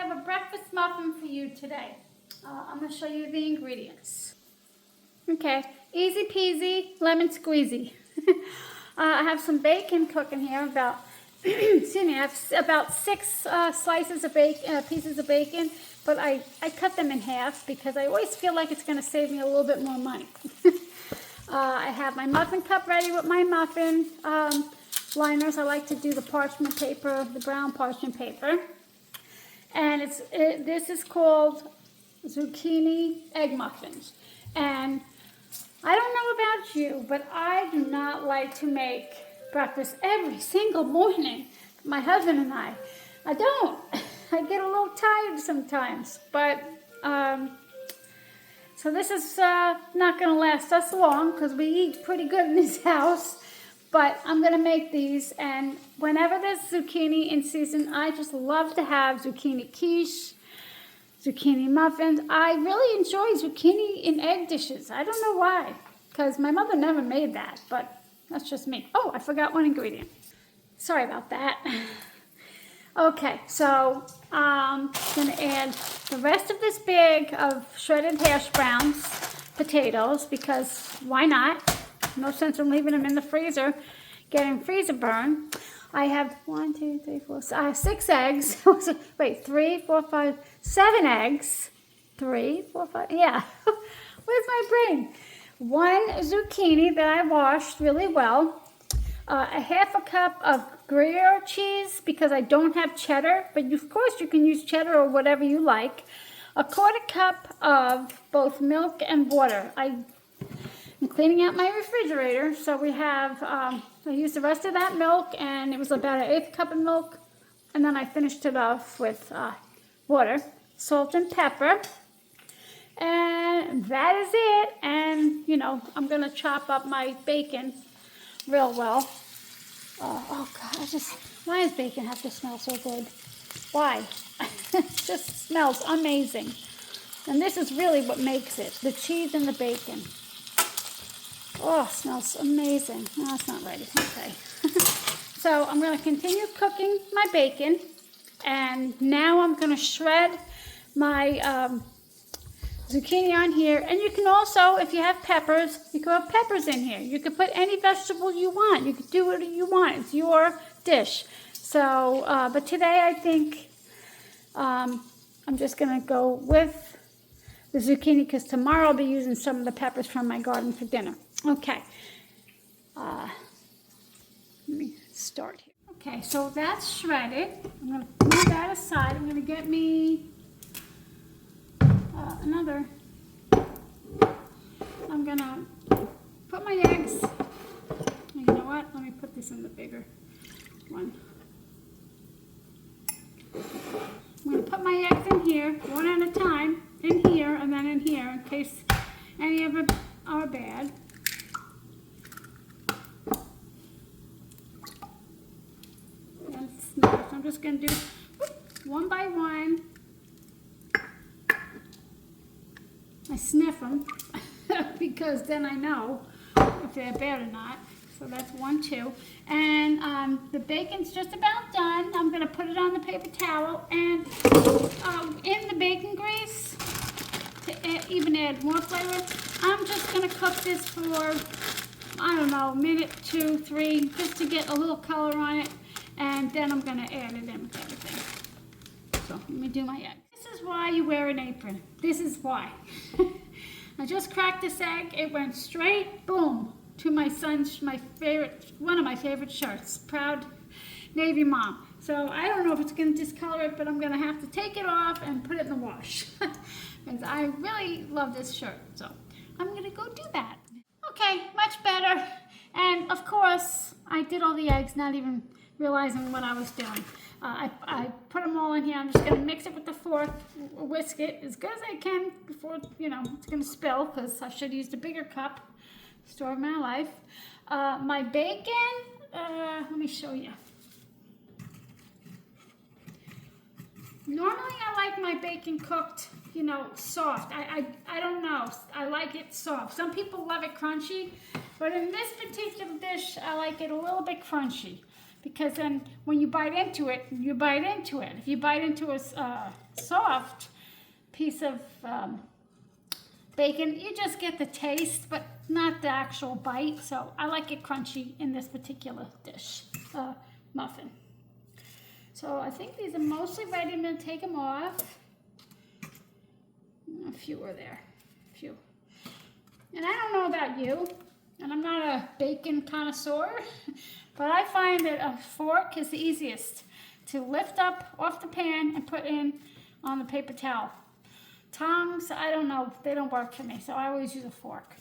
have a breakfast muffin for you today. I'm going to show you the ingredients. Okay, easy peasy, lemon squeezy. I have some bacon cooking here, about, excuse me, I have about 6 slices of bacon, pieces of bacon, but I cut them in half because I always feel like it's going to save me a little bit more money. I have my muffin cup ready with my muffin liners. I like to do the parchment paper, the brown parchment paper. And this is called zucchini egg muffins. And I don't know about you, but I do not like to make breakfast every single morning. My husband and I don't. I get a little tired sometimes, but so this is not going to last us long because we eat pretty good in this house. But I'm going to make these, and whenever there's zucchini in season, I just love to have zucchini quiche, zucchini muffins. I really enjoy zucchini in egg dishes. I don't know why, because my mother never made that, but that's just me. Oh, I forgot one ingredient. Sorry about that. Okay, so I'm going to add the rest of this bag of shredded hash browns, potatoes, because why not? No sense in leaving them in the freezer, getting freezer burn. I have 6 eggs. Wait, 3, 4, 5, 7 eggs. 3, 4, 5, yeah. Where's my brain? 1 zucchini that I washed really well. A half a cup of Gruyere cheese because I don't have cheddar, but of course you can use cheddar or whatever you like. A 1/4 cup of both milk and water. I'm cleaning out my refrigerator, so we have, I used the rest of that milk, and it was about an 1/8 cup of milk, and then I finished it off with water, salt and pepper, and that is it. And, you know, I'm going to chop up my bacon real well. Oh, God, why does bacon have to smell so good? Why? It just smells amazing. And this is really what makes it, the cheese and the bacon. Oh, it smells amazing. No, it's not ready. Okay. So I'm going to continue cooking my bacon. And now I'm going to shred my zucchini on here. And you can also, if you have peppers, you can have peppers in here. You can put any vegetable you want. You can do what you want. It's your dish. So, but today I think I'm just going to go with the zucchini because tomorrow I'll be using some of the peppers from my garden for dinner. Okay, let me start here. Okay, so that's shredded. I'm going to move that aside. I'm going to get me another. I'm going to put my eggs. You know what? Let me put this in the bigger one. I'm going to put my eggs in here, one at a time, in here and then in here, in case any of them are bad. So I'm just going to do one by one. I sniff them because then I know if they're bad or not. So that's 1, 2. And the bacon's just about done. I'm going to put it on the paper towel and in the bacon grease to even add more flavor. I'm just going to cook this for, I don't know, 1, 2, 3, just to get a little color on it. And then I'm going to add it in with everything. So let me do my egg. This is why you wear an apron. This is why. I just cracked this egg. It went straight, boom, to my son's, one of my favorite shirts. Proud Navy mom. So I don't know if it's going to discolor it, but I'm going to have to take it off and put it in the wash. Because I really love this shirt. So I'm going to go do that. Okay, much better. And of course, I did all the eggs, not even realizing what I was doing. I put them all in here. I'm just going to mix it with the fork, whisk it as good as I can before, you know, it's going to spill because I should have used a bigger cup. Story of my life. My bacon, let me show you. Normally I like my bacon cooked, you know, soft. I don't know. I like it soft. Some people love it crunchy, but in this particular dish, I like it a little bit crunchy because then when you bite into it, you bite into it. If you bite into a soft piece of bacon, you just get the taste, but not the actual bite. So I like it crunchy in this particular dish, muffin. So I think these are mostly ready. I'm going to take them off. A few are there, a few. And I don't know about you, and I'm not a bacon connoisseur, but I find that a fork is the easiest to lift up off the pan and put in on the paper towel. Tongs, I don't know, they don't work for me, so I always use a fork.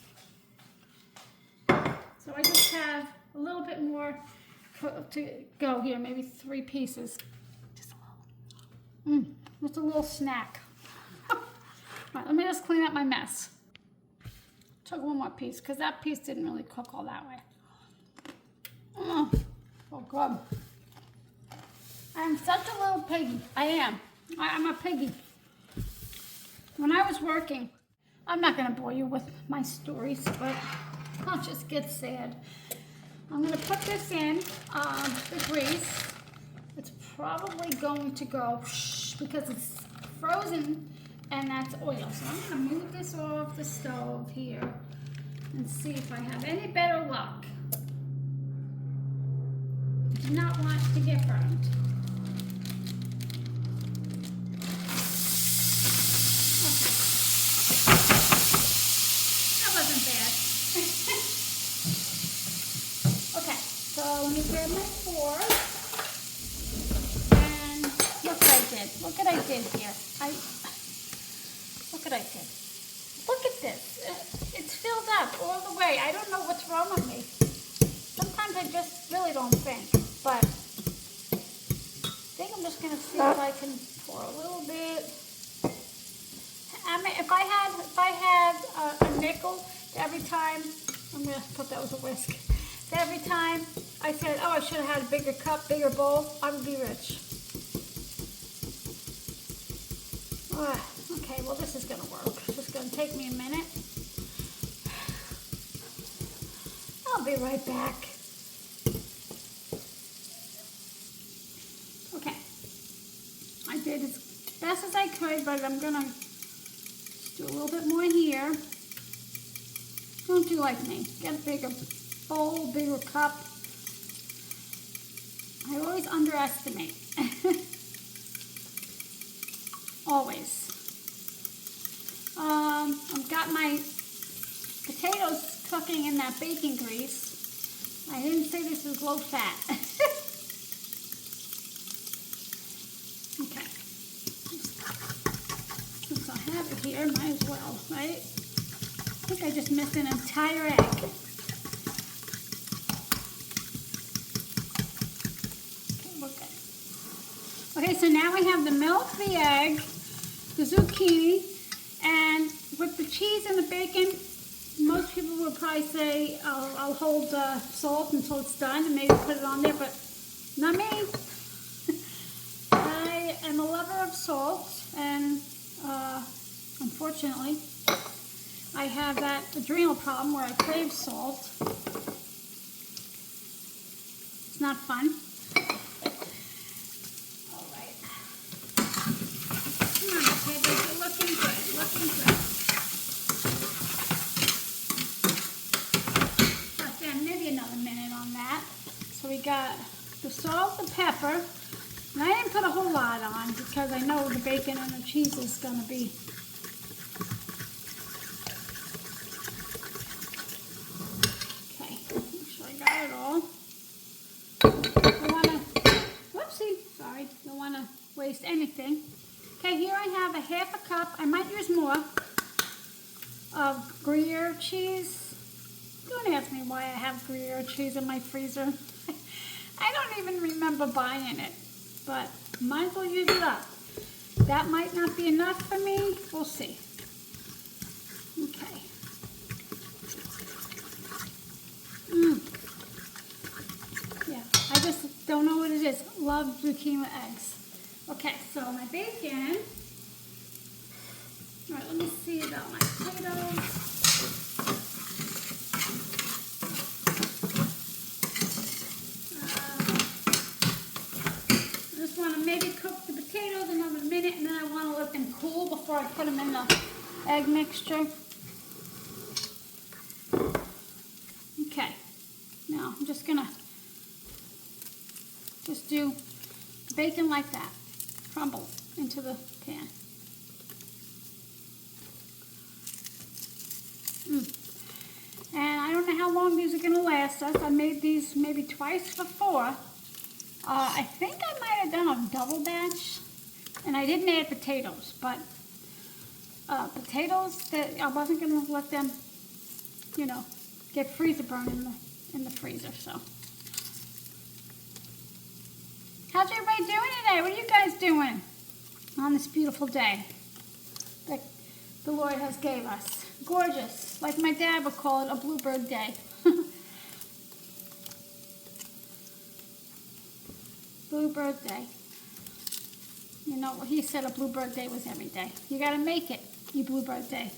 So I just have a little bit more to go here, maybe 3 pieces. Just a little. Just a little snack. All right, let me just clean up my mess. Took one more piece, because that piece didn't really cook all that way. Oh good. I'm such a little piggy. I am. I'm a piggy. When I was working, I'm not going to bore you with my stories, but I'll just get sad. I'm going to put this in the grease. It's probably going to go because it's frozen and that's oil. So I'm going to move this off the stove here and see if I have any better luck. I do not want it to get burned. Let me grab my fork, and look what I did. Look what I did here. Look what I did. Look at this. It's filled up all the way. I don't know what's wrong with me. Sometimes I just really don't think, but I think I'm just going to see if I can pour a little bit. I mean, if I had a nickel every time, I'm going to put that with a whisk. Every time I said, oh, I should have had a bigger cup, bigger bowl, I would be rich. Okay, well, this is going to work. It's just going to take me a minute. I'll be right back. Okay. I did as best as I could, but I'm going to do a little bit more here. Don't do like me. Get a bigger bowl, bigger cup. I always underestimate. Always. I've got my potatoes cooking in that bacon grease. I didn't say this was low fat. Okay. Since I have it here, might as well, right? I think I just missed an entire egg. Okay, so now we have the milk, the egg, the zucchini, and with the cheese and the bacon, most people would probably say, I'll hold salt until it's done and maybe put it on there, but not me. I am a lover of salt, and unfortunately, I have that adrenal problem where I crave salt. It's not fun. So we got the salt, the pepper, and I didn't put a whole lot on because I know the bacon and the cheese is going to be. Okay, make sure I got it all. Don't want to, whoopsie, sorry, don't want to waste anything. Okay, here I have a half a cup, I might use more, of Gruyere cheese. Don't ask me why I have Gruyere cheese in my freezer. I don't even remember buying it, but might as well use it up. That might not be enough for me. We'll see. Okay. Yeah, I just don't know what it is. Love zucchini with eggs. Okay, so my bacon. All right, let me see about my potatoes. want to maybe cook the potatoes another minute, and then I want to let them cool before I put them in the egg mixture. Okay, now I'm just gonna do bacon like that, crumble into the pan. And I don't know how long these are gonna last us. I made these maybe twice before. I think I might have done a double batch, and I didn't add potatoes, but potatoes that I wasn't gonna let them, you know, get freezer burn in the freezer. So, how's everybody doing today? What are you guys doing on this beautiful day that the Lord has gave us? Gorgeous, like my dad would call it, a bluebird day. Bluebird day. You know, he said a bluebird day was every day. You gotta make it, you bluebird day.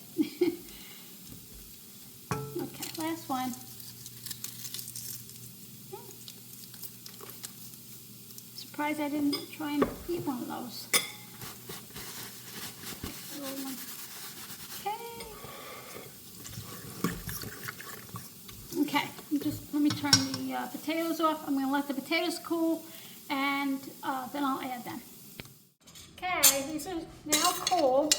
Okay, last one. Surprised I didn't try and eat one of those. Okay, let me turn the potatoes off. I'm going to let the potatoes cool, and then I'll add them. Okay, these are now cool.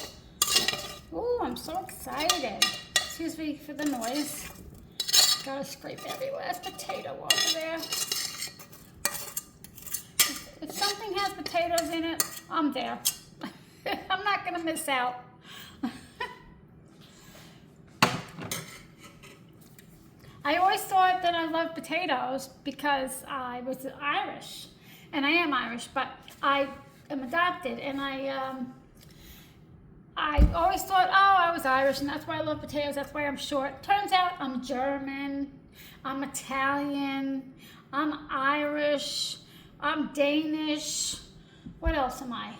Ooh, I'm so excited. Excuse me for the noise. Gotta scrape every last potato off of there. If something has potatoes in it, I'm there. I'm not going to miss out. I always thought that I loved potatoes because I was Irish, and I am Irish, but I am adopted, and I always thought, oh, I was Irish, and that's why I love potatoes, that's why I'm short. Turns out I'm German, I'm Italian, I'm Irish, I'm Danish. What else am I?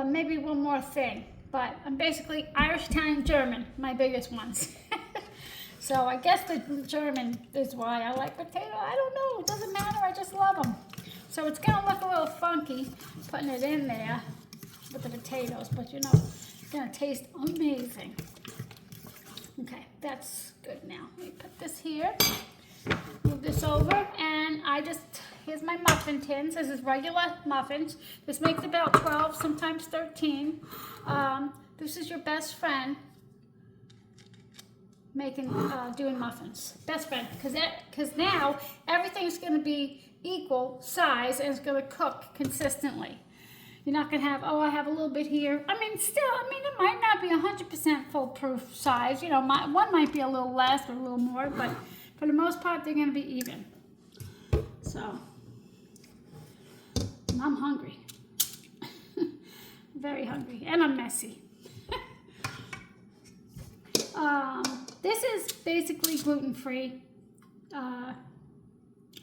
Maybe one more thing, but I'm basically Irish, Italian, German, my biggest ones. So I guess the German is why I like potato. I don't know, it doesn't matter, I just love them. So it's gonna look a little funky putting it in there with the potatoes, but you know, it's gonna taste amazing. Okay, that's good now. Let me put this here, move this over, and here's my muffin tins. This is regular muffins. This makes about 12, sometimes 13. This is your best friend doing muffins. Best friend, because now everything's going to be equal size and it's going to cook consistently. You're not going to have, oh, I have a little bit here. I mean, it might not be 100% foolproof size. You know, one might be a little less or a little more, but for the most part, they're going to be even. So, I'm hungry. Very hungry, and I'm messy. This is basically gluten-free.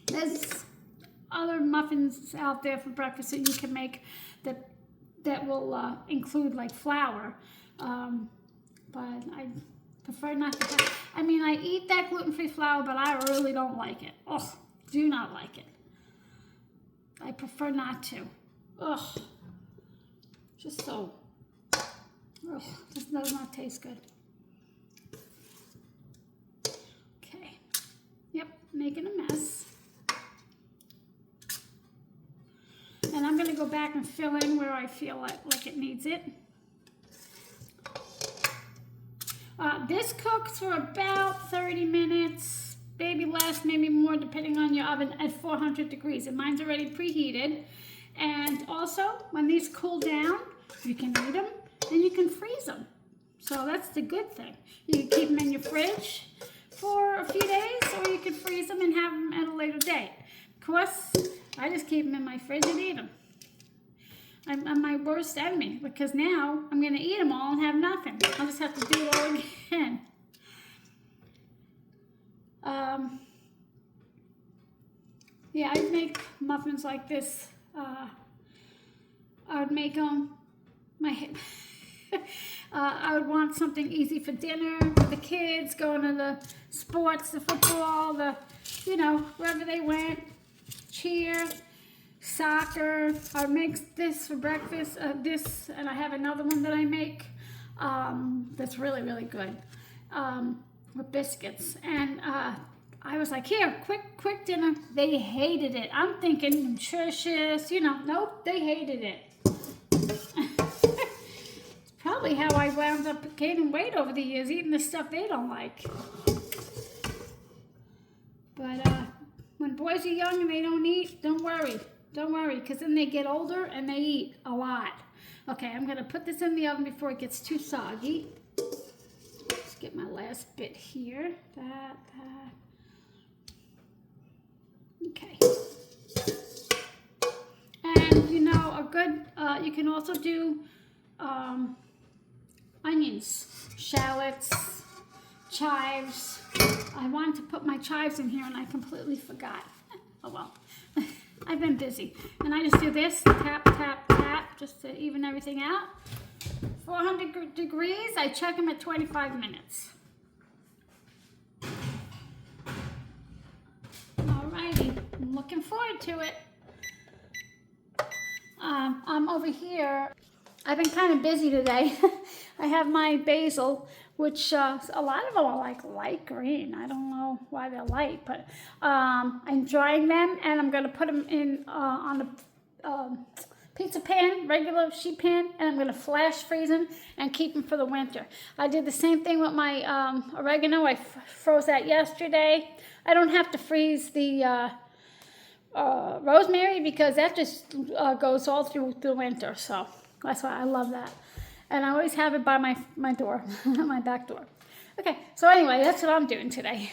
There's other muffins out there for breakfast that you can make that will include like flour, but I prefer not to have. I mean, I eat that gluten-free flour, but I really don't like it. Ugh, do not like it. I prefer not to. Ugh, just so. Ugh, this does not taste good. Okay. Yep, making a mess. And I'm going to go back and fill in where I feel like it needs it. This cooks for about 30 minutes, maybe less, maybe more, depending on your oven, at 400 degrees. And mine's already preheated. And also, when these cool down, you can eat them and you can freeze them. So that's the good thing. You can keep them in your fridge for a few days, or you can freeze them and have them at a later date. Of course, I just keep them in my fridge and eat them. I'm my worst enemy, because now I'm going to eat them all and have nothing. I'll just have to do it all again. Yeah, I'd make muffins like this. I would make them. I would want something easy for dinner with the kids, going to the sports, the football, wherever they went, cheer. soccer. I make this for breakfast, and I have another one that I make that's really, really good with biscuits. And I was like, here, quick dinner. They hated it. I'm thinking nutritious, nope, they hated it. It's probably how I wound up gaining weight over the years, eating the stuff they don't like. But when boys are young and they don't eat, don't worry, because then they get older and they eat a lot. Okay, I'm gonna put this in the oven before it gets too soggy. Let's get my last bit here. That. Okay. And a good, you can also do onions, shallots, chives. I wanted to put my chives in here and I completely forgot. Oh well, I've been busy. And I just do this, tap, tap, tap, just to even everything out. 400 degrees, I check them at 25 minutes. Alrighty, I'm looking forward to it. I'm over here. I've been kind of busy today. I have my basil, which a lot of them are like light green. I don't know why they're light, but I'm drying them and I'm going to put them in on a pizza pan, regular sheet pan, and I'm going to flash freeze them and keep them for the winter. I did the same thing with my oregano. I froze that yesterday. I don't have to freeze the rosemary because that just goes all through the winter, so that's why I love that. And I always have it by my door, my back door. Okay, so anyway, that's what I'm doing today.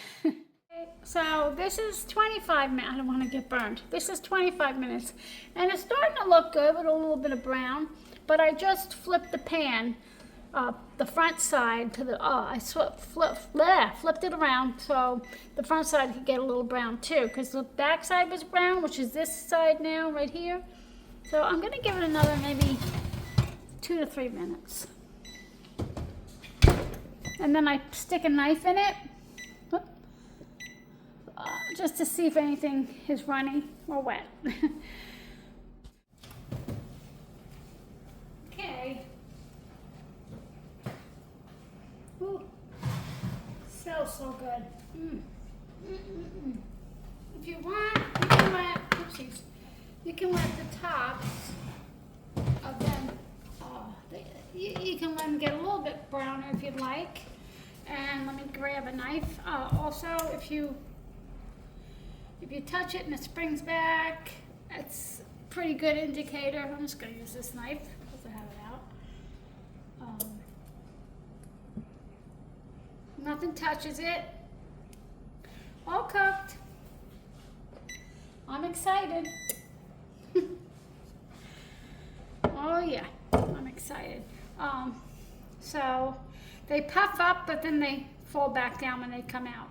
So this is 25 minutes. I don't want to get burned. This is 25 minutes. And it's starting to look good with a little bit of brown. But I just flipped the pan, the front side to the, I flipped it around so the front side could get a little brown too. Because the back side was brown, which is this side now, right here. So I'm going to give it another maybe 2 to 3 minutes. And then I stick a knife in it. Just to see if anything is runny or wet. Okay. Ooh. So good. If you want, you can let the tops of them, you can let them get a little bit browner if you'd like. And let me grab a knife. Also, if you touch it and it springs back, that's a pretty good indicator. I'm just going to use this knife because I have it out. Nothing touches it. All cooked. I'm excited. Oh yeah, I'm excited. So they puff up, but then they fall back down when they come out.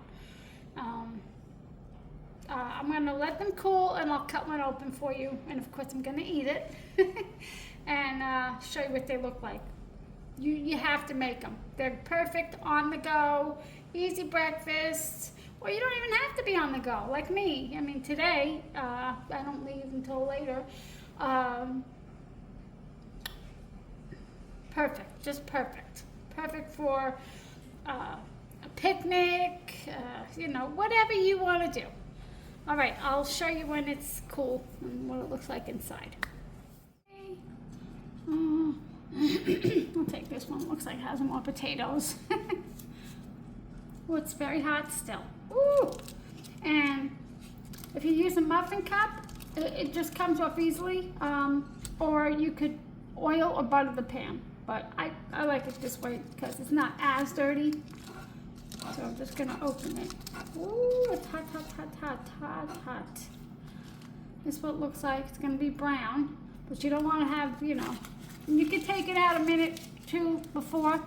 I'm going to let them cool and I'll cut one open for you. And of course I'm going to eat it and show you what they look like. You have to make them. They're perfect on the go, easy breakfast, or you don't even have to be on the go like me. I mean today, I don't leave until later. Perfect, just perfect. Perfect for a picnic, whatever you want to do. All right, I'll show you when it's cool and what it looks like inside. Okay. I'll take this one. Looks like it has more potatoes. Oh, it's very hot still. Ooh. And if you use a muffin cup, it just comes off easily. Or you could oil or butter the pan. But I like it this way because it's not as dirty. So I'm just going to open it. Ooh, it's hot, hot, hot, hot, hot, hot. This is what it looks like. It's going to be brown, but you don't want to have, you can take it out a minute, 2 before,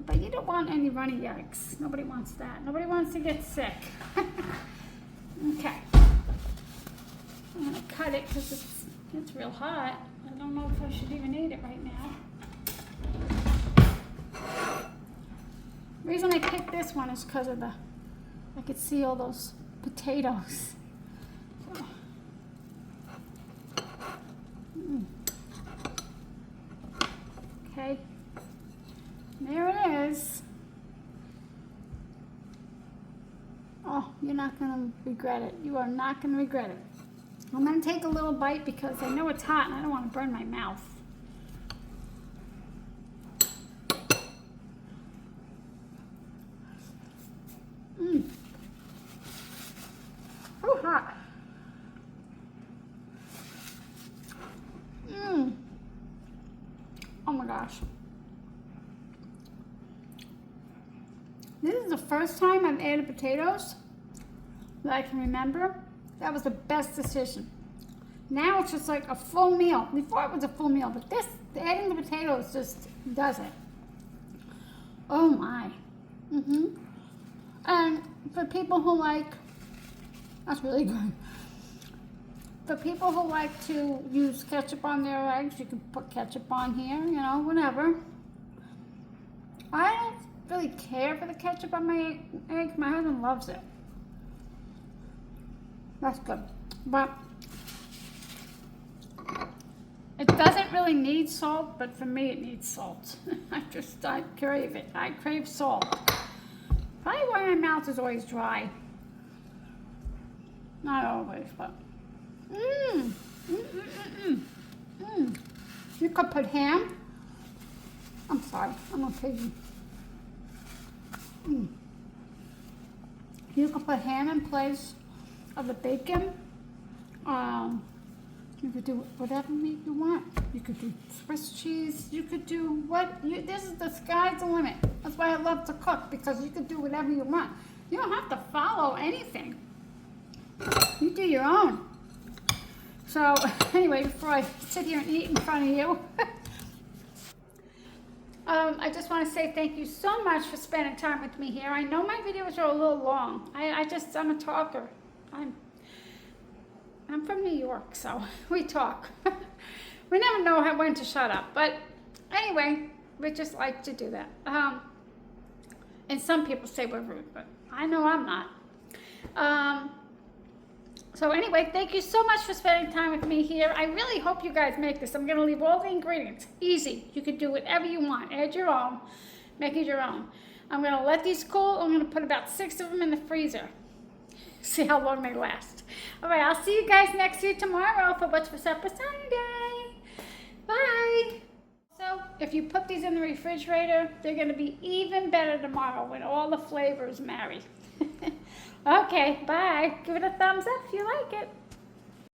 but you don't want any runny eggs. Nobody wants that. Nobody wants to get sick. Okay. I'm going to cut it because it's real hot. I don't know if I should even eat it right now. The reason I picked this one is because of I could see all those potatoes. So, Oh, you're not gonna regret it. You are not gonna regret it. I'm gonna take a little bite because I know it's hot and I don't want to burn my mouth. Mmm. Oh, hot. Mmm. Oh my gosh. This is the first time I've added potatoes that I can remember. That was the best decision. Now it's just like a full meal. Before it was a full meal, but this, adding the potatoes just does it. Oh my. And for people who like, that's really good. For people who like to use ketchup on their eggs, you can put ketchup on here, you know, whatever. I don't really care for the ketchup on my eggs. My husband loves it. That's good. But it doesn't really need salt, but for me it needs salt. I crave it. I crave salt. Probably why my mouth is always dry. Not always, but You could put ham. I'm sorry, I'm okay. You could put ham in place of the bacon. You could do whatever meat you want. You could do Swiss cheese. You could do this is the sky's the limit. That's why I love to cook, because you could do whatever you want. You don't have to follow anything. You do your own. So anyway, before I sit here and eat in front of you, I just want to say thank you so much for spending time with me here. I know my videos are a little long. I'm a talker. I'm from New York, so we talk. We never know when to shut up. But anyway, we just like to do that. And some people say we're rude, but I know I'm not. So anyway, thank you so much for spending time with me here. I really hope you guys make this. I'm going to leave all the ingredients. Easy. You can do whatever you want. Add your own. Make it your own. I'm going to let these cool. I'm going to put about 6 of them in the freezer. See how long they last. All right, I'll see you guys next week tomorrow for What's for Supper Sunday. Bye. So if you put these in the refrigerator, they're going to be even better tomorrow when all the flavors marry. Okay, bye. Give it a thumbs up if you like it.